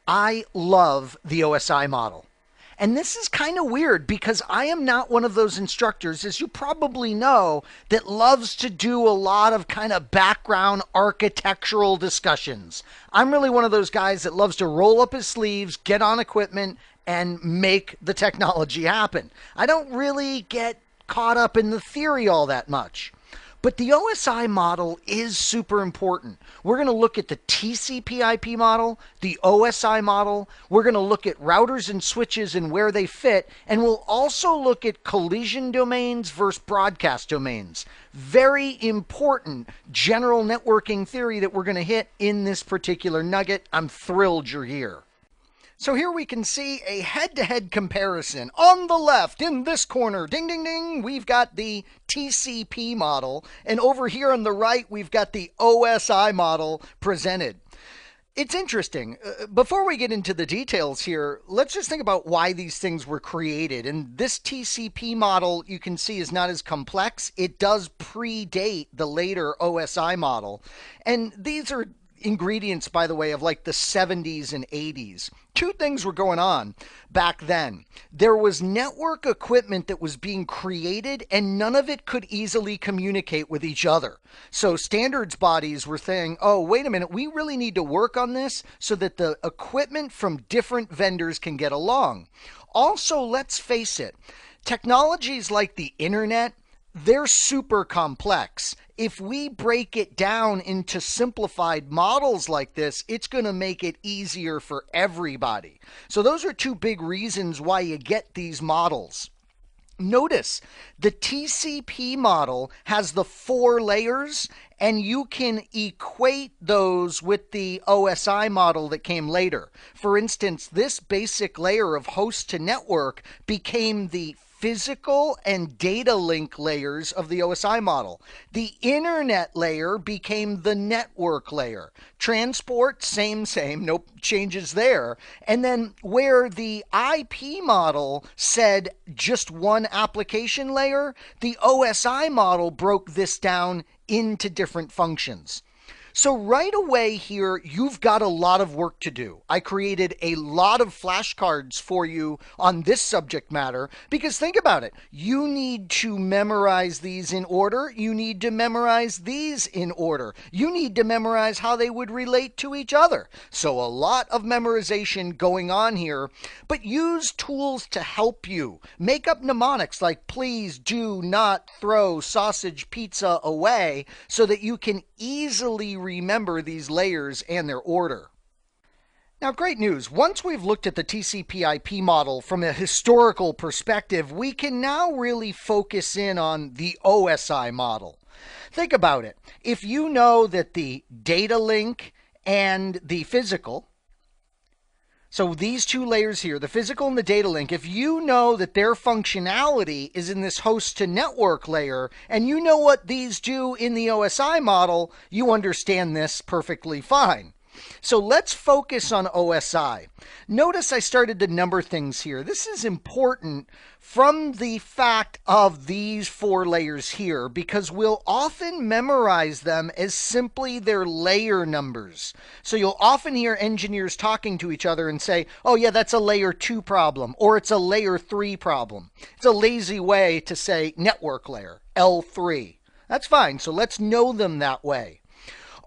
I love the OSI model. And this is kind of weird because I am not one of those instructors, as you probably know, that loves to do a lot of kind of background architectural discussions. I'm really one of those guys that loves to roll up his sleeves, get on equipment, and make the technology happen. I don't really get caught up in the theory all that much. But the OSI model is super important. We're going to look at the TCP/IP model, the OSI model. We're going to look at routers and switches and where they fit. And we'll also look at collision domains versus broadcast domains. Very important general networking theory that we're going to hit in this particular nugget. I'm thrilled you're here. So here we can see a head-to-head comparison. On the left, in this corner, ding, ding, ding, we've got the TCP model. And over here on the right, we've got the OSI model presented. It's interesting. Before we get into the details here, let's just think about why these things were created. And this TCP model, you can see, is not as complex. It does predate the later OSI model. And these are ingredients, by the way, of like the 70s and 80s. Two things were going on back then. There was network equipment that was being created and none of it could easily communicate with each other. So standards bodies were saying, oh, wait a minute, we really need to work on this so that the equipment from different vendors can get along. Also, let's face it, technologies like the internet, they're super complex. If we break it down into simplified models like this, it's going to make it easier for everybody. So those are two big reasons why you get these models. Notice the TCP model has the 4 layers, and you can equate those with the OSI model that came later. For instance, this basic layer of host to network became the physical and data link layers of the OSI model. The internet layer became the network layer. Transport, same, no changes there. And then where the IP model said just one application layer, the OSI model broke this down into different functions. So right away here, you've got a lot of work to do. I created a lot of flashcards for you on this subject matter because think about it. You need to memorize these in order. You need to memorize these in order. You need to memorize how they would relate to each other. So a lot of memorization going on here, but use tools to help you. Make up mnemonics like please do not throw sausage pizza away so that you can easily remember these layers and their order. Now, great news. Once we've looked at the TCP/IP model from a historical perspective, we can now really focus in on the OSI model. Think about it. If you know that the data link and the physical, so these two layers here, the physical and the data link, if you know that their functionality is in this host to network layer, and you know what these do in the OSI model, you understand this perfectly fine. So let's focus on OSI. Notice I started to number things here. This is important from the fact of these 4 layers here because we'll often memorize them as simply their layer numbers. So you'll often hear engineers talking to each other and say, oh yeah, that's a layer 2 problem or it's a layer 3 problem. It's a lazy way to say network layer, L3. That's fine. So let's know them that way.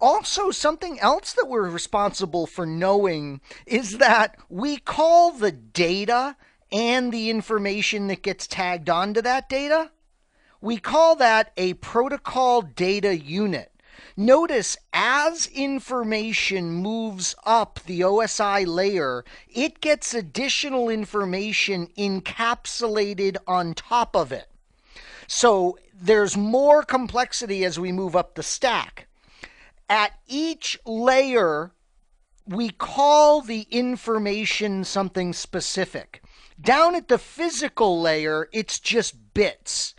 Also, something else that we're responsible for knowing is that we call the data and the information that gets tagged onto that data, we call that a protocol data unit. Notice as information moves up the OSI layer, it gets additional information encapsulated on top of it. So there's more complexity as we move up the stack. At each layer, we call the information something specific. Down at the physical layer, it's just bits.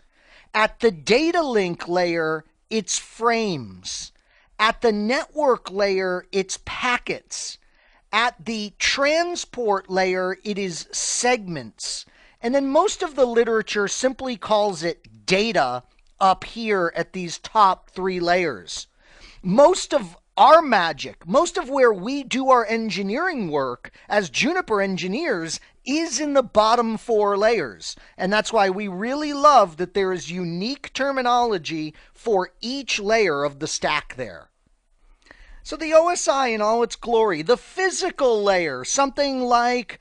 At the data link layer, it's frames. At the network layer, it's packets. At the transport layer, it is segments. And then most of the literature simply calls it data up here at these top 3 layers. Most of our magic, most of where we do our engineering work as Juniper engineers, is in the bottom 4 layers. And that's why we really love that there is unique terminology for each layer of the stack there. So the OSI in all its glory, the physical layer, something like,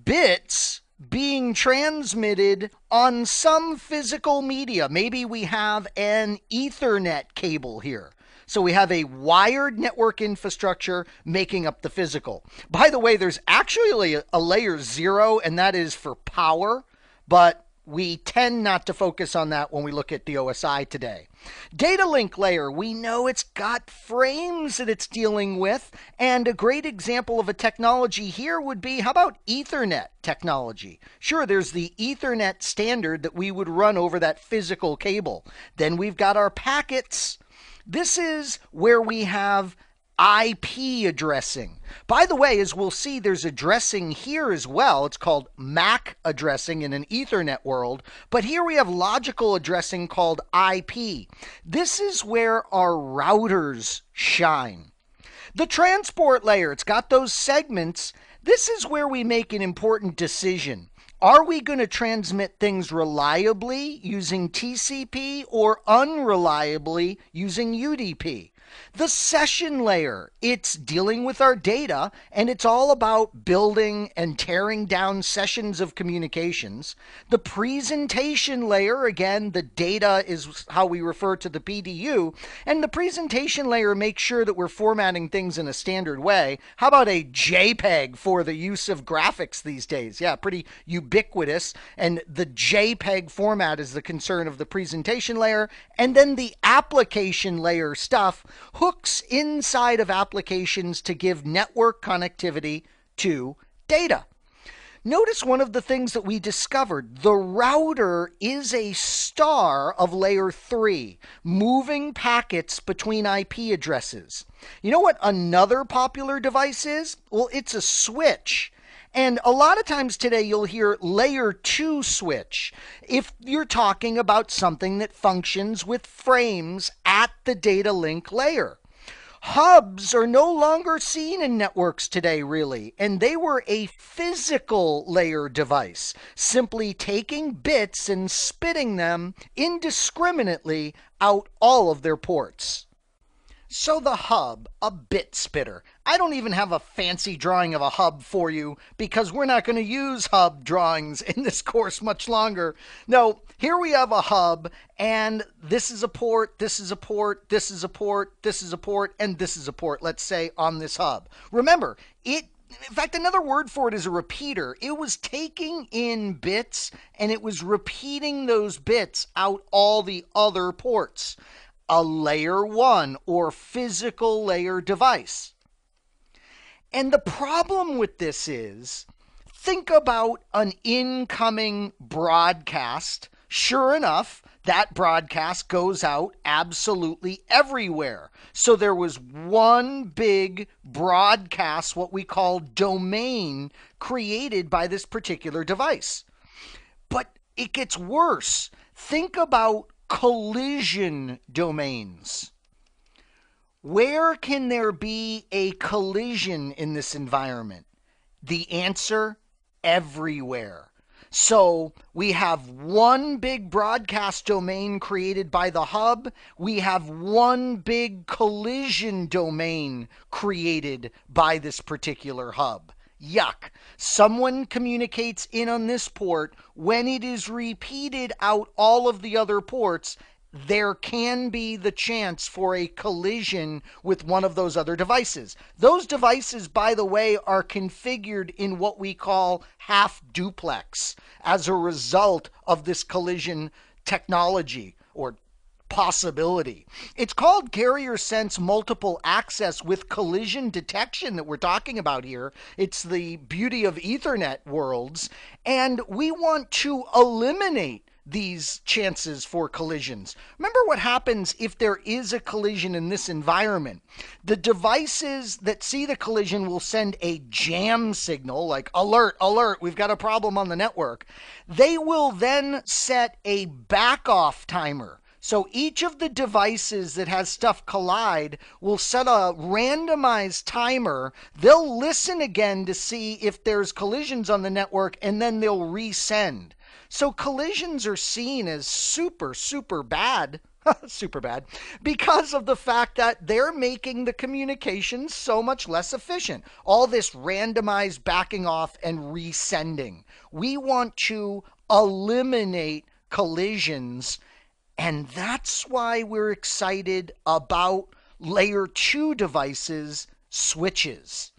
bits being transmitted on some physical media. Maybe we have an Ethernet cable here. So we have a wired network infrastructure making up the physical. By the way, there's actually a layer 0, and that is for power, but we tend not to focus on that when we look at the OSI today. Data link layer, we know it's got frames that it's dealing with, and a great example of a technology here would be, how about Ethernet technology? Sure, there's the Ethernet standard that we would run over that physical cable. Then we've got our packets. This is where we have IP addressing. By the way, as we'll see, there's addressing here as well. It's called MAC addressing in an Ethernet world, but here we have logical addressing called IP. This is where our routers shine. The transport layer, it's got those segments. This is where we make an important decision. Are we going to transmit things reliably using TCP or unreliably using UDP? The session layer, it's dealing with our data, and it's all about building and tearing down sessions of communications. The presentation layer, again, the data is how we refer to the PDU, and the presentation layer makes sure that we're formatting things in a standard way. How about a JPEG for the use of graphics these days? Yeah, pretty ubiquitous, and the JPEG format is the concern of the presentation layer, and then the application layer stuff hooks inside of applications to give network connectivity to data. Notice one of the things that we discovered. The router is a star of layer 3, moving packets between IP addresses. You know what another popular device is? Well, it's a switch. And a lot of times today you'll hear layer 2 switch if you're talking about something that functions with frames at the data link layer. Hubs are no longer seen in networks today, really, and they were a physical layer device, simply taking bits and spitting them indiscriminately out all of their ports. So the hub, a bit spitter. I don't even have a fancy drawing of a hub for you because we're not going to use hub drawings in this course much longer. No, here we have a hub, and this is a port, this is a port, this is a port, this is a port, and this is a port, let's say, on this hub. Remember, in fact, another word for it is a repeater. It was taking in bits, and it was repeating those bits out all the other ports. A layer 1 or physical layer device. And the problem with this is, think about an incoming broadcast. Sure enough, that broadcast goes out absolutely everywhere. So there was one big broadcast, what we call domain, created by this particular device. But it gets worse. Think about collision domains. Where can there be a collision in this environment? The answer, everywhere. So we have one big broadcast domain created by the hub. We have one big collision domain created by this particular hub. Yuck. Someone communicates in on this port. When it is repeated out all of the other ports, there can be the chance for a collision with one of those other devices. Those devices, by the way, are configured in what we call half duplex as a result of this collision technology or possibility. It's called carrier sense multiple access with collision detection that we're talking about here. It's the beauty of Ethernet worlds, and we want to eliminate these chances for collisions. Remember what happens if there is a collision in this environment. The devices that see the collision will send a jam signal like alert, alert, we've got a problem on the network. They will then set a back off timer. So each of the devices that has stuff collide will set a randomized timer. They'll listen again to see if there's collisions on the network, and then they'll resend. So collisions are seen as super, super bad. Super bad, because of the fact that they're making the communication so much less efficient. All this randomized backing off and resending. We want to eliminate collisions, and that's why we're excited about layer 2 devices, switches.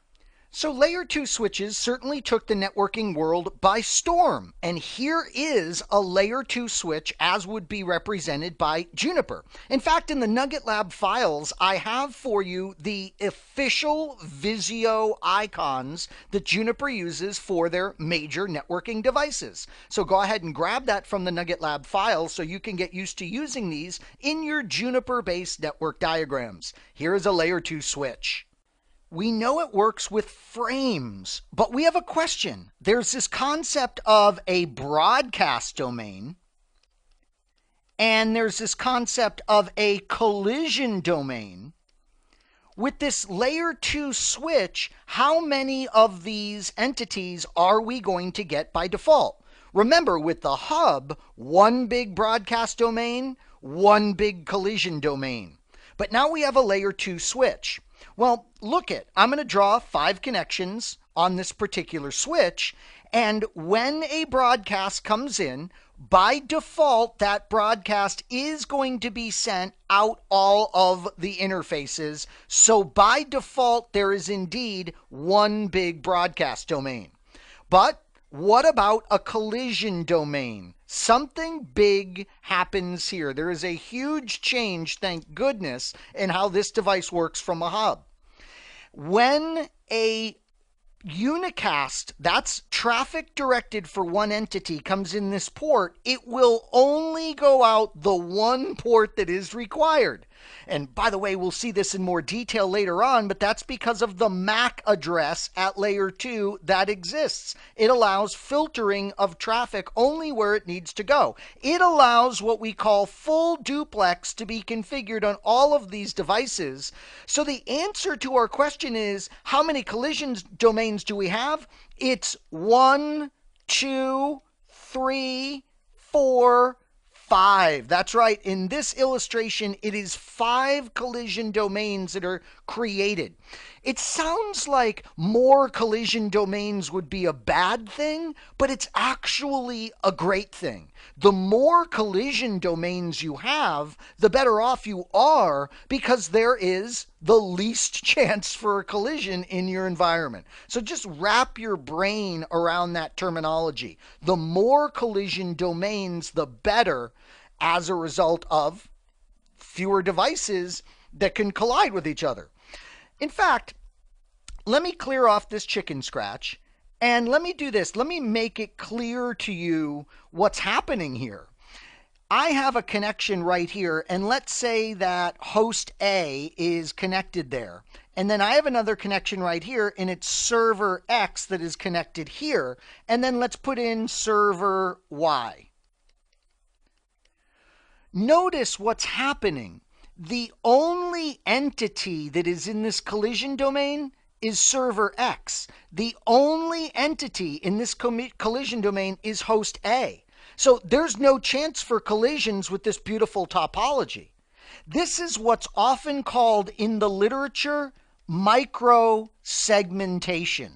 So layer 2 switches certainly took the networking world by storm. And here is a layer 2 switch as would be represented by Juniper. In fact, in the Nugget Lab files, I have for you the official Visio icons that Juniper uses for their major networking devices. So go ahead and grab that from the Nugget Lab files so you can get used to using these in your Juniper-based network diagrams. Here is a layer 2 switch. We know it works with frames, but we have a question. There's this concept of a broadcast domain, and there's this concept of a collision domain. With this layer 2 switch, how many of these entities are we going to get by default? Remember, with the hub, one big broadcast domain, one big collision domain. But now we have a layer 2 switch. Well, look it, I'm going to draw 5 connections on this particular switch, and when a broadcast comes in, by default, that broadcast is going to be sent out all of the interfaces. So by default, there is indeed one big broadcast domain. But what about a collision domain? Something big happens here. There is a huge change, thank goodness, in how this device works from a hub. When a unicast, that's traffic directed for one entity, comes in this port, it will only go out the one port that is required. And by the way, we'll see this in more detail later on, but that's because of the MAC address at layer 2 that exists. It allows filtering of traffic only where it needs to go. It allows what we call full duplex to be configured on all of these devices. So the answer to our question is, how many collision domains do we have? It's 1, 2, 3, 4, 5. That's right. In this illustration, it is 5 collision domains that are created. It sounds like more collision domains would be a bad thing, but it's actually a great thing. The more collision domains you have, the better off you are, because there is the least chance for a collision in your environment. So just wrap your brain around that terminology. The more collision domains, the better, as a result of fewer devices that can collide with each other. In fact, let me clear off this chicken scratch, and let me do this. Let me make it clear to you what's happening here. I have a connection right here, and let's say that host A is connected there. And then I have another connection right here, and it's server X that is connected here. And then let's put in server Y. Notice what's happening. The only entity that is in this collision domain is server X. The only entity in this collision domain is host A. So there's no chance for collisions with this beautiful topology. This is what's often called in the literature micro-segmentation.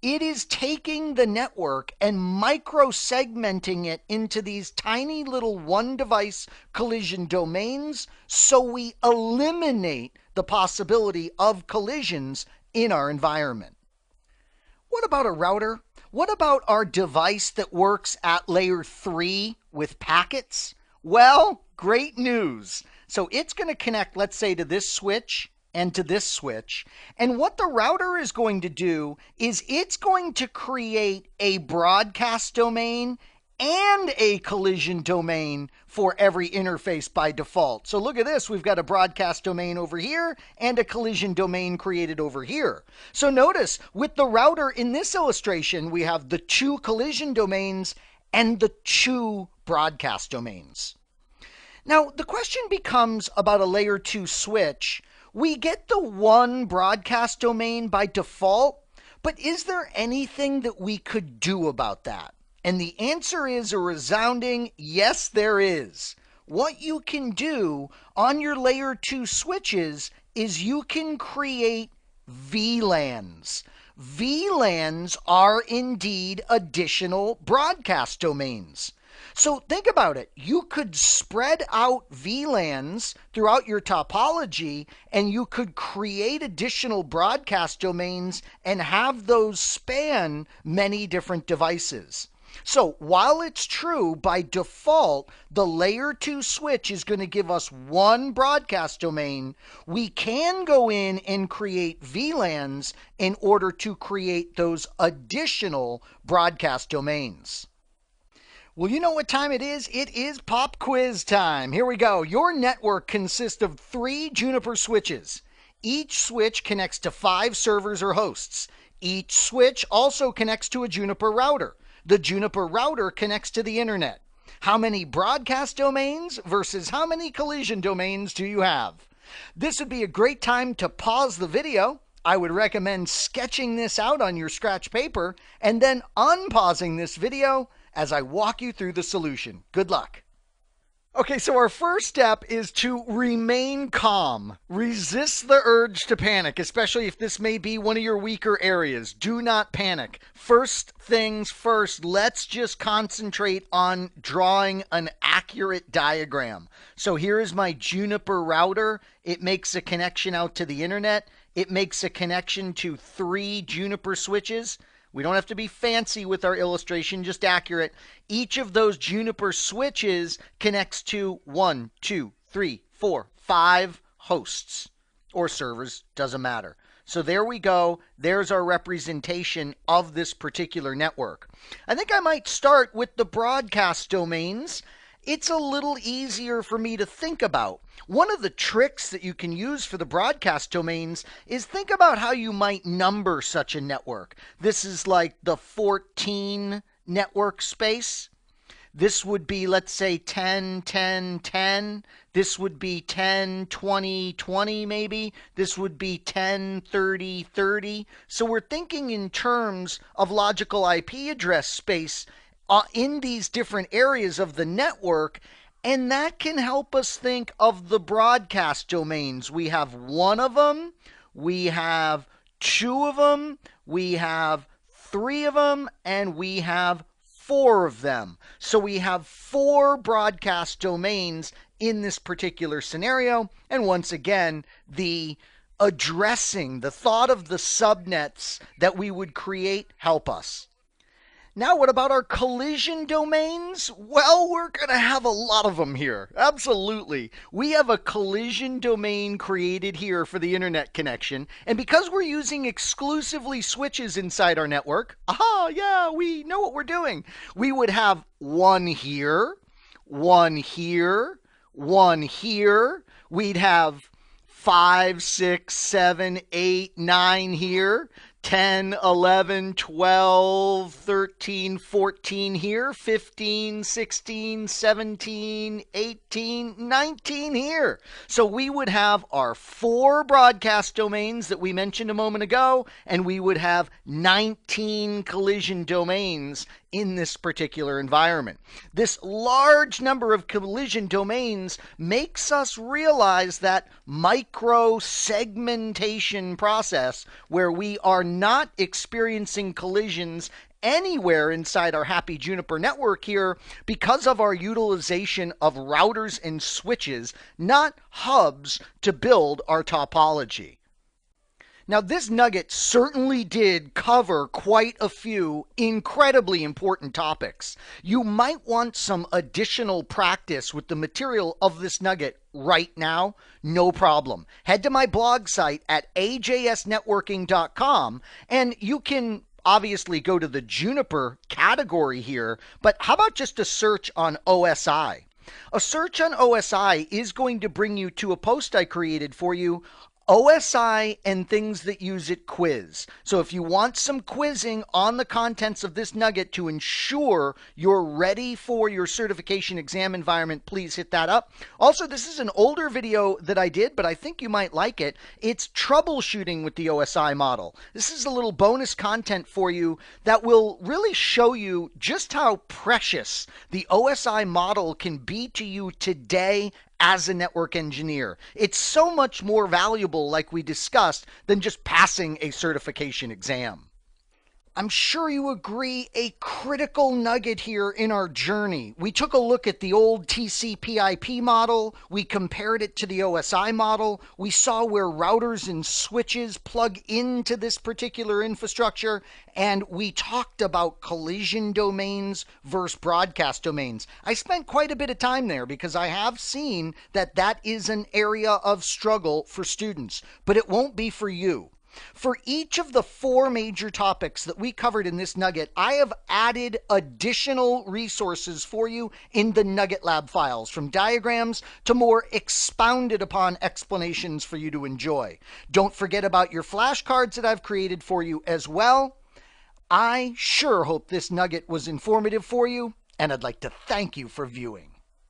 It is taking the network and micro-segmenting it into these tiny little one-device collision domains, so we eliminate the possibility of collisions in our environment. What about a router? What about our device that works at layer 3 with packets? Well, great news. So it's going to connect, let's say, to this switch and to this switch. And what the router is going to do is it's going to create a broadcast domain and a collision domain for every interface by default. So look at this. We've got a broadcast domain over here and a collision domain created over here. So notice with the router in this illustration, we have the 2 collision domains and the 2 broadcast domains. Now, the question becomes about a layer 2 switch. We get the one broadcast domain by default, but is there anything that we could do about that? And the answer is a resounding yes, there is. What you can do on your layer 2 switches is you can create VLANs. VLANs are indeed additional broadcast domains. So think about it. You could spread out VLANs throughout your topology, and you could create additional broadcast domains and have those span many different devices. So while it's true by default, the layer 2 switch is going to give us one broadcast domain, we can go in and create VLANs in order to create those additional broadcast domains. Well, you know what time it is? It is pop quiz time. Here we go. Your network consists of 3 Juniper switches. Each switch connects to 5 servers or hosts. Each switch also connects to a Juniper router. The Juniper router connects to the internet. How many broadcast domains versus how many collision domains do you have? This would be a great time to pause the video. I would recommend sketching this out on your scratch paper and then unpausing this video as I walk you through the solution. Good luck. Okay, so our first step is to remain calm. Resist the urge to panic, especially if this may be one of your weaker areas. Do not panic. First things first, let's just concentrate on drawing an accurate diagram. So here is my Juniper router. It makes a connection out to the internet. It makes a connection to 3 Juniper switches. We don't have to be fancy with our illustration, just accurate. Each of those Juniper switches connects to 1, 2, 3, 4, 5 hosts or servers, doesn't matter. So there we go. There's our representation of this particular network. I think I might start with the broadcast domains. It's a little easier for me to think about. One of the tricks that you can use for the broadcast domains is think about how you might number such a network. This is like the 14 network space. This would be, let's say, 10, 10, 10. This would be 10, 20, 20 maybe. This would be 10, 30, 30. So we're thinking in terms of logical IP address space in these different areas of the network, and that can help us think of the broadcast domains. We have 1 of them, we have 2 of them, we have 3 of them, and we have 4 of them. So we have 4 broadcast domains in this particular scenario. And once again, the addressing, the thought of the subnets that we would create help us. Now, what about our collision domains? Well, we're going to have a lot of them here. Absolutely. We have a collision domain created here for the internet connection. And because we're using exclusively switches inside our network, yeah, we know what we're doing. We would have 1 here, 1 here, 1 here. We'd have 5, 6, 7, 8, 9 here. 10, 11, 12, 13, 14 here, 15, 16, 17, 18, 19 here. So we would have our 4 broadcast domains that we mentioned a moment ago, and we would have 19 collision domains in this particular environment. This large number of collision domains makes us realize that micro segmentation process where we are not experiencing collisions anywhere inside our Happy Juniper network here because of our utilization of routers and switches, not hubs, to build our topology. Now, this nugget certainly did cover quite a few incredibly important topics. You might want some additional practice with the material of this nugget right now. No problem. Head to my blog site at ajsnetworking.com, and you can obviously go to the Juniper category here, but how about just a search on OSI? A search on OSI is going to bring you to a post I created for you OSI and things that use it quiz. So if you want some quizzing on the contents of this nugget to ensure you're ready for your certification exam environment, please hit that up. Also, this is an older video that I did, but I think you might like it. It's troubleshooting with the OSI model. This is a little bonus content for you that will really show you just how precious the OSI model can be to you today as a network engineer. It's so much more valuable, like we discussed, than just passing a certification exam. I'm sure you agree, a critical nugget here in our journey. We took a look at the old TCP/IP model, we compared it to the OSI model, we saw where routers and switches plug into this particular infrastructure, and we talked about collision domains versus broadcast domains. I spent quite a bit of time there because I have seen that that is an area of struggle for students, but it won't be for you. For each of the 4 major topics that we covered in this nugget, I have added additional resources for you in the Nugget Lab files, from diagrams to more expounded upon explanations for you to enjoy. Don't forget about your flashcards that I've created for you as well. I sure hope this nugget was informative for you, and I'd like to thank you for viewing.